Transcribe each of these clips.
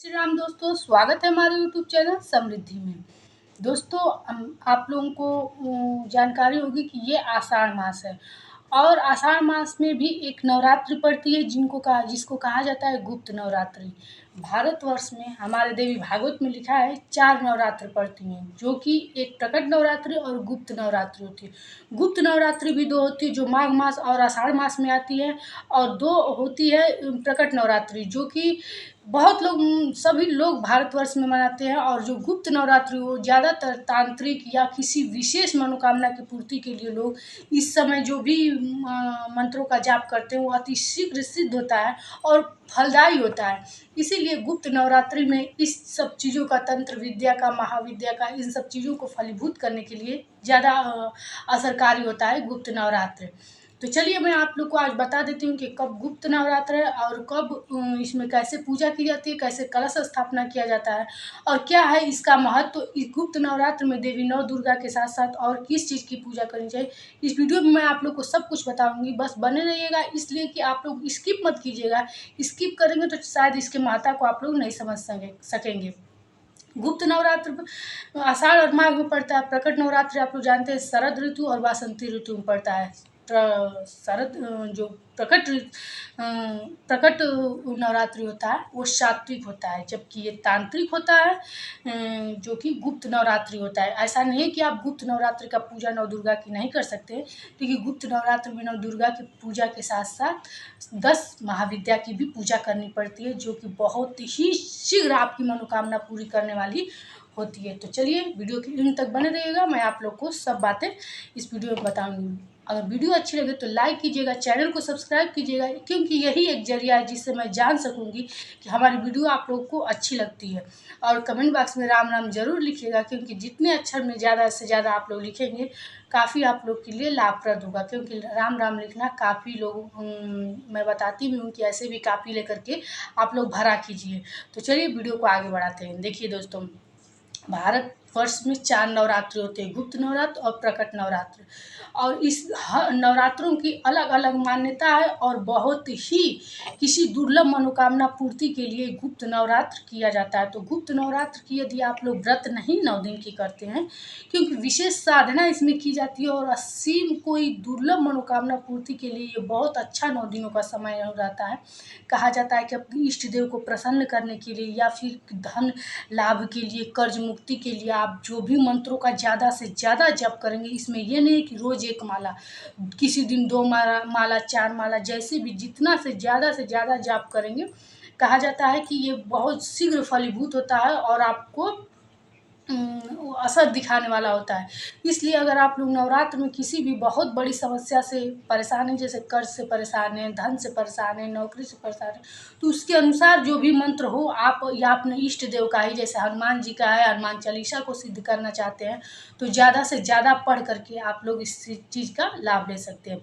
श्री राम दोस्तों, स्वागत है हमारे यूट्यूब चैनल समृद्धि में। दोस्तों, आप लोगों को जानकारी होगी कि ये आषाढ़ मास है और आषाढ़ मास में भी एक नवरात्रि पड़ती है जिसको कहा जाता है गुप्त नवरात्रि। भारतवर्ष में हमारे देवी भागवत में लिखा है 4 नवरात्र पड़ती हैं, जो कि एक प्रकट नवरात्रि और गुप्त नवरात्रि होती है। गुप्त नवरात्रि भी 2 होती है, जो माघ मास और आषाढ़ मास में आती है, और 2 होती है प्रकट नवरात्रि, जो कि बहुत लोग सभी लोग भारतवर्ष में मनाते हैं। और जो गुप्त नवरात्रि वो ज़्यादातर तांत्रिक या किसी विशेष मनोकामना की पूर्ति के लिए लोग इस समय जो भी मंत्रों का जाप करते हैं वो अति शीघ्र सिद्ध होता है और फलदायी होता है। इसीलिए गुप्त नवरात्रि में इस सब चीज़ों का, तंत्र विद्या का, महाविद्या का, इन सब चीज़ों को फलीभूत करने के लिए ज़्यादा असरकारी होता है गुप्त नवरात्र। तो चलिए मैं आप लोग को आज बता देती हूँ कि कब गुप्त नवरात्र है और कब इसमें कैसे पूजा की जाती है, कैसे कलश स्थापना किया जाता है और क्या है इसका महत्व। तो इस गुप्त नवरात्र में देवी नौ दुर्गा के साथ साथ और किस चीज़ की पूजा करनी चाहिए, इस वीडियो में मैं आप लोग को सब कुछ बताऊंगी। बस बने रहिएगा, इसलिए कि आप लोग स्किप मत कीजिएगा। स्किप करेंगे तो शायद इसके महत्व को आप लोग नहीं समझ सकेंगे। गुप्त नवरात्र आषाढ़ और माघ में पड़ता है। प्रकट नवरात्रि आप लोग जानते हैं शरद ऋतु और वासंती ऋतु में पड़ता है। शरद जो प्रकट नवरात्रि होता है वो सात्विक होता है, जबकि ये तांत्रिक होता है जो कि गुप्त नवरात्रि होता है। ऐसा नहीं है कि आप गुप्त नवरात्रि का पूजा नव दुर्गा की नहीं कर सकते, क्योंकि गुप्त नवरात्रि में नव दुर्गा की पूजा के साथ साथ 10 महाविद्या की भी पूजा करनी पड़ती है, जो कि बहुत ही शीघ्र आपकी मनोकामना पूरी करने वाली होती है। तो चलिए वीडियो के अंत तक बने रहिएगा, मैं आप लोग को सब बातें इस वीडियो में बताऊंगी। अगर वीडियो अच्छी लगे तो लाइक कीजिएगा, चैनल को सब्सक्राइब कीजिएगा, क्योंकि यही एक जरिया है जिससे मैं जान सकूंगी कि हमारी वीडियो आप लोगों को अच्छी लगती है। और कमेंट बॉक्स में राम राम जरूर लिखिएगा, क्योंकि जितने अक्षर में ज़्यादा से ज़्यादा आप लोग लिखेंगे काफ़ी आप लोग के लिए लाभप्रद होगा। क्योंकि राम राम लिखना काफ़ी लोग मैं बताती भी हूँ कि ऐसे भी काफ़ी लेकर के आप लोग भरा कीजिए। तो चलिए वीडियो को आगे बढ़ाते हैं। देखिए दोस्तों, भारत वर्ष में 4 नवरात्र होते हैं, गुप्त नवरात्र और प्रकट नवरात्र। और इस नवरात्रों की अलग अलग मान्यता है और बहुत ही किसी दुर्लभ मनोकामना पूर्ति के लिए गुप्त नवरात्र किया जाता है। तो गुप्त नवरात्र की यदि आप लोग व्रत नहीं 9 दिन की करते हैं, क्योंकि विशेष साधना इसमें की जाती है और असीम कोई दुर्लभ मनोकामना पूर्ति के लिए ये बहुत अच्छा 9 दिनों का समय हो जाता है। कहा जाता है कि अपनी इष्ट देव को प्रसन्न करने के लिए या फिर धन लाभ के लिए, कर्ज मुक्ति के लिए आप जो भी मंत्रों का ज़्यादा से ज़्यादा जप करेंगे। इसमें ये नहीं है कि रोज़ 1 माला, किसी दिन 2 माला 4 माला, जैसे भी जितना से ज़्यादा जाप करेंगे, कहा जाता है कि ये बहुत शीघ्र फलीभूत होता है और आपको असर दिखाने वाला होता है। इसलिए अगर आप लोग नवरात्र में किसी भी बहुत बड़ी समस्या से परेशान हैं, जैसे कर्ज से परेशान हैं, धन से परेशान हैं, नौकरी से परेशान हैं, तो उसके अनुसार जो भी मंत्र हो आप या अपने इष्ट देव का ही, जैसे हनुमान जी का है, हनुमान चालीसा को सिद्ध करना चाहते हैं तो ज़्यादा से ज़्यादा पढ़ करके आप लोग इस चीज़ का लाभ ले सकते हैं।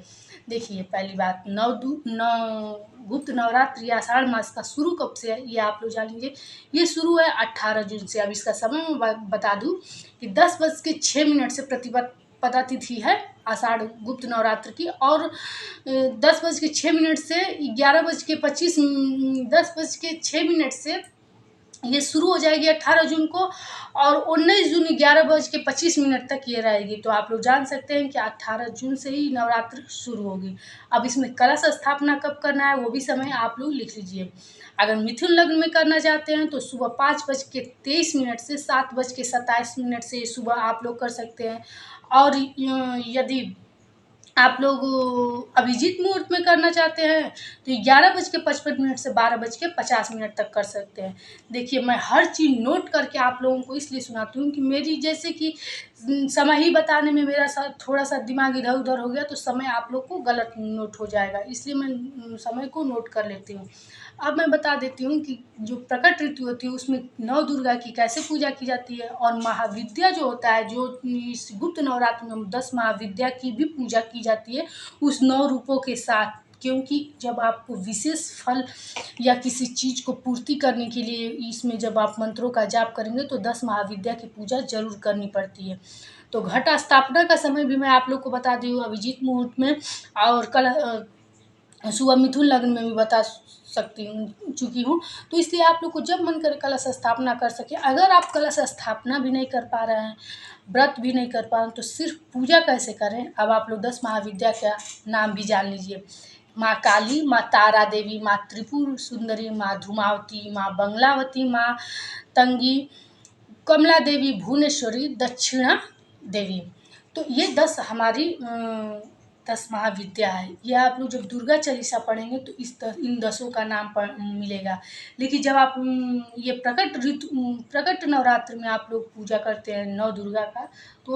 देखिए पहली बात, गुप्त नवरात्र या आषाढ़ मास का शुरू कब से है ये आप लोग जान लीजिए। ये शुरू है 18 जून से। अब इसका समय मैं बता दूं कि 10:06 से प्रतिपदा तिथि है आषाढ़ गुप्त नवरात्र की, और 10:06 से 11:25 10:06 से ये शुरू हो जाएगी 18 जून को, और 19 जून 11:25 तक ये रहेगी। तो आप लोग जान सकते हैं कि 18 जून से ही नवरात्र शुरू होगी। अब इसमें कलश स्थापना कब करना है वो भी समय आप लोग लिख लीजिए। अगर मिथुन लग्न में करना चाहते हैं तो सुबह 5:23 से 7:27 से सुबह आप लोग कर सकते हैं। और यदि आप लोग अभिजीत मुहूर्त में करना चाहते हैं तो 11:55 से 12:50 तक कर सकते हैं। देखिए मैं हर चीज़ नोट करके आप लोगों को इसलिए सुनाती हूँ कि मेरी जैसे कि समय ही बताने में मेरा थोड़ा सा दिमाग इधर उधर हो गया तो समय आप लोग को गलत नोट हो जाएगा, इसलिए मैं समय को नोट कर लेती हूँ। अब मैं बता देती हूँ कि जो प्रकट ऋतु होती है उसमें नौ दुर्गा की कैसे पूजा की जाती है, और महाविद्या जो होता है, जो इस गुप्त नवरात्र में 10 महाविद्या की भी पूजा की जाती है उस 9 रूपों के साथ। क्योंकि जब आपको विशेष फल या किसी चीज़ को पूर्ति करने के लिए इसमें जब आप मंत्रों का जाप करेंगे तो 10 महाविद्या की पूजा जरूर करनी पड़ती है। तो घट स्थापना का समय भी मैं आप लोग को बता दी हूँ, अभिजीत मुहूर्त में। और सुबह मिथुन लग्न में भी बता सकती हूँ चुकी हूँ। तो इसलिए आप लोग को जब मन करे कलश स्थापना कर सके। अगर आप कलश स्थापना भी नहीं कर पा रहे हैं, व्रत भी नहीं कर पा रहे हैं, तो सिर्फ पूजा कैसे करें। अब आप लोग 10 महाविद्या का नाम भी जान लीजिए। माँ काली, माँ तारा देवी, माँ त्रिपुर सुंदरी, माँ धूमावती, माँ बंगलावती, माँ तंगी, कमला देवी, भुवनेश्वरी, दक्षिणा देवी। तो ये 10 हमारी 10 महाविद्या है। ये आप लोग जब दुर्गा चालीसा पढ़ेंगे तो इन 10 का नाम मिलेगा। लेकिन जब आप ये प्रकट नवरात्र में आप लोग पूजा करते हैं नौ दुर्गा का, तो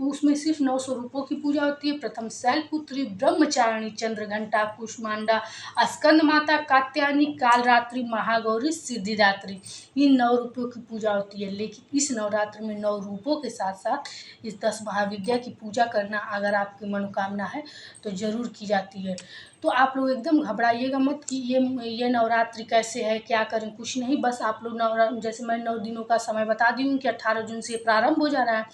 उसमें सिर्फ 9 स्वरूपों की पूजा होती है। प्रथम शैलपुत्री, ब्रह्मचारिणी, चंद्रघंटा, कुष्मांडा, स्कंद माता, कात्यायनी, कालरात्रि, महागौरी, सिद्धिदात्री, इन 9 रूपों की पूजा होती है। लेकिन इस नवरात्र में 9 रूपों के साथ साथ इस 10 महाविद्या की पूजा करना अगर आपकी मनोकामना है तो ज़रूर की जाती है। तो आप लोग एकदम घबराइएगा मत कि ये नवरात्रि कैसे है, क्या करें, कुछ नहीं। बस आप लोग जैसे मैं 9 दिनों का समय बता दी हूँ कि 18 जून से प्रारंभ हो जा रहा है।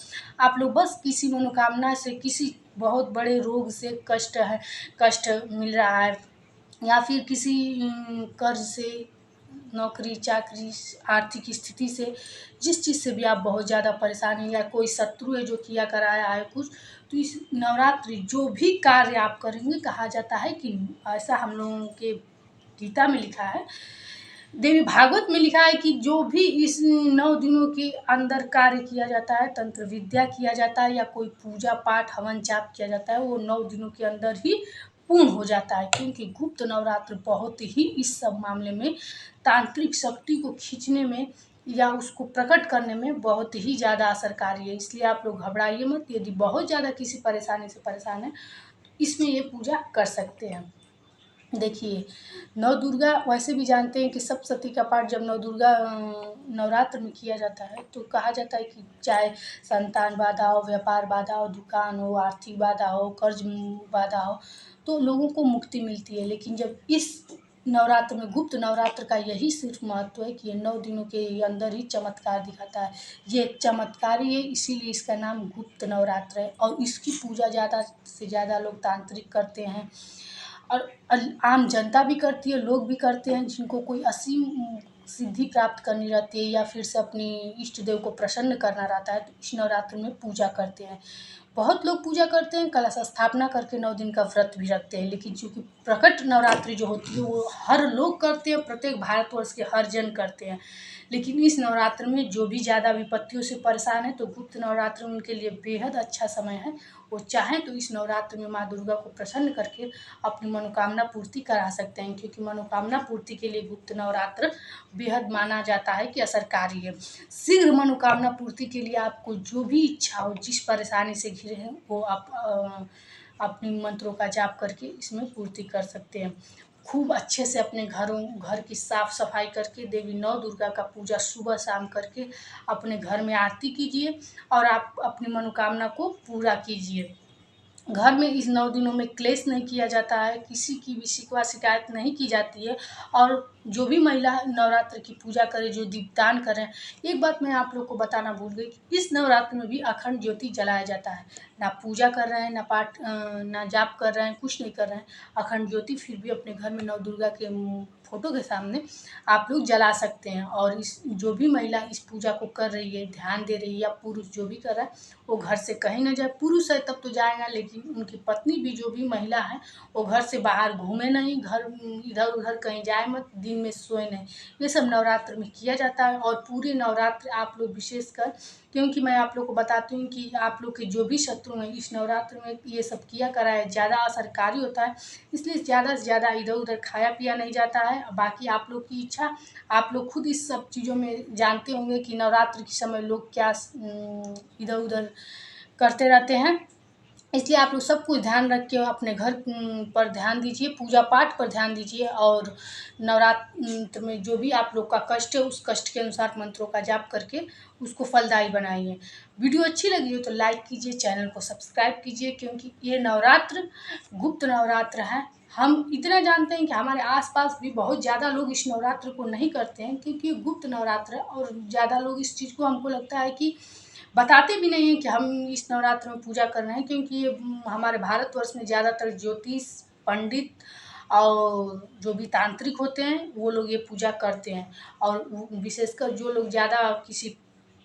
आप लोग बस किसी मनोकामना से, किसी बहुत बड़े रोग से कष्ट मिल रहा है, या फिर किसी कर्ज से, नौकरी चाकरी, आर्थिक स्थिति से, जिस चीज़ से भी आप बहुत ज़्यादा परेशान हैं, या कोई शत्रु है जो किया कराया है कुछ, तो इस नवरात्रि जो भी कार्य आप करेंगे, कहा जाता है कि ऐसा हम लोगों के गीता में लिखा है, देवी भागवत में लिखा है कि जो भी इस 9 दिनों के अंदर कार्य किया जाता है, तंत्र विद्या किया जाता है, या कोई पूजा पाठ हवन जाप किया जाता है, वो 9 दिनों के अंदर ही पूर्ण हो जाता है। क्योंकि गुप्त नवरात्र बहुत ही इस सब मामले में तांत्रिक शक्ति को खींचने में या उसको प्रकट करने में बहुत ही ज़्यादा असरकारी है। इसलिए आप लोग घबराइए मत। यदि बहुत ज़्यादा किसी परेशानी से परेशान है तो इसमें ये पूजा कर सकते हैं। देखिए, नौ दुर्गा वैसे भी जानते हैं कि सप्तशती का पाठ जब नवरात्र में किया जाता है तो कहा जाता है कि चाहे संतान बाधा हो, व्यापार बाधा हो, दुकान हो, आर्थिक बाधा हो, कर्ज बाधा हो, तो लोगों को मुक्ति मिलती है। लेकिन जब इस नवरात्र में, गुप्त नवरात्र का यही सिर्फ महत्व है कि ये 9 दिनों के अंदर ही चमत्कार दिखाता है। ये एक चमत्कार ही है, इसीलिए इसका नाम गुप्त नवरात्र है। और इसकी पूजा ज़्यादा से ज़्यादा लोग तांत्रिक करते हैं, और आम जनता भी करती है, लोग भी करते हैं जिनको कोई असीम सिद्धि प्राप्त करनी रहती है, या फिर से अपनी इष्ट देव को प्रसन्न करना रहता है, तो इस नवरात्र में पूजा करते हैं। बहुत लोग पूजा करते हैं, कलश स्थापना करके 9 दिन का व्रत भी रखते हैं। लेकिन चूँकि प्रकट नवरात्रि जो होती है वो हर लोग करते हैं, प्रत्येक भारतवर्ष के हर जन करते हैं। लेकिन इस नवरात्र में जो भी ज़्यादा विपत्तियों से परेशान है, तो गुप्त नवरात्र उनके लिए बेहद अच्छा समय है। वो चाहें तो इस नवरात्र में माँ दुर्गा को प्रसन्न करके अपनी मनोकामना पूर्ति करा सकते हैं। क्योंकि मनोकामना पूर्ति के लिए गुप्त नवरात्र बेहद माना जाता है कि असरकारी है। शीघ्र मनोकामना पूर्ति के लिए आपको जो भी इच्छा हो, जिस परेशानी से घिरे हैं, वो आप अपने मंत्रों का जाप करके इसमें पूर्ति कर सकते हैं। खूब अच्छे से अपने घर की साफ सफाई करके देवी नौ दुर्गा का पूजा सुबह शाम करके अपने घर में आरती कीजिए और आप अपनी मनोकामना को पूरा कीजिए। घर में इस 9 दिनों में क्लेश नहीं किया जाता है, किसी की भी शिकवा शिकायत नहीं की जाती है। और जो भी महिला नवरात्र की पूजा करे, जो दीपदान करें, एक बात मैं आप लोग को बताना भूल गई कि इस नवरात्र में भी अखंड ज्योति जलाया जाता है। ना पूजा कर रहे हैं, ना ना जाप कर रहे हैं, कुछ नहीं कर रहे हैं, अखंड ज्योति फिर भी अपने घर में नौ दुर्गा के फोटो के सामने आप लोग जला सकते हैं। और इस जो भी महिला इस पूजा को कर रही है, ध्यान दे रही है, या पुरुष जो भी कर रहा है, वो घर से कहीं ना जाए। पुरुष है तब तो जाएगा, लेकिन उनकी पत्नी भी जो भी महिला है वो घर से बाहर घूमे नहीं, घर इधर उधर कहीं जाए मत, दिन में सोए नहीं। ये सब नवरात्र में किया जाता है। और पूरे नवरात्र आप लोग विशेषकर, क्योंकि मैं आप लोग को बताती हूँ कि आप लोग के जो भी शत्रु हैं इस नवरात्र में ये सब किया कराए ज़्यादा असरकारी होता है। इसलिए ज़्यादा से ज़्यादा इधर उधर खाया पिया नहीं जाता है। बाकी आप लोग की इच्छा, आप लोग खुद इस सब चीज़ों में जानते होंगे कि नवरात्र के समय लोग क्या इधर उधर करते रहते हैं। इसलिए आप लोग सब कुछ ध्यान रख के अपने घर पर ध्यान दीजिए, पूजा पाठ पर ध्यान दीजिए। और नवरात्र में जो भी आप लोग का कष्ट है, उस कष्ट के अनुसार मंत्रों का जाप करके उसको फलदायी बनाइए। वीडियो अच्छी लगी हो तो लाइक कीजिए, चैनल को सब्सक्राइब कीजिए। क्योंकि ये नवरात्र गुप्त नवरात्र है। हम इतना जानते हैं कि हमारे आसपास भी बहुत ज़्यादा लोग इस नवरात्र को नहीं करते हैं, क्योंकि ये गुप्त नवरात्र है। और ज़्यादा लोग इस चीज़ को, हमको लगता है कि बताते भी नहीं हैं कि हम इस नवरात्र में पूजा कर रहे हैं। क्योंकि ये हमारे भारतवर्ष में ज़्यादातर ज्योतिष पंडित और जो भी तांत्रिक होते हैं वो लोग ये पूजा करते हैं। और विशेषकर जो लोग ज़्यादा किसी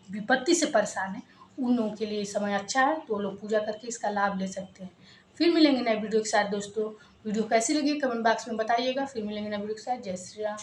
विपत्ति से परेशान हैं उन लोगों के लिए ये समय अच्छा है, तो वो लोग पूजा करके इसका लाभ ले सकते हैं। फिर मिलेंगे नए वीडियो के साथ दोस्तों। वीडियो कैसी लगी कमेंट बॉक्स में बताइएगा। फिर मिलेंगे नए वीडियो के साथ। जय श्री राम।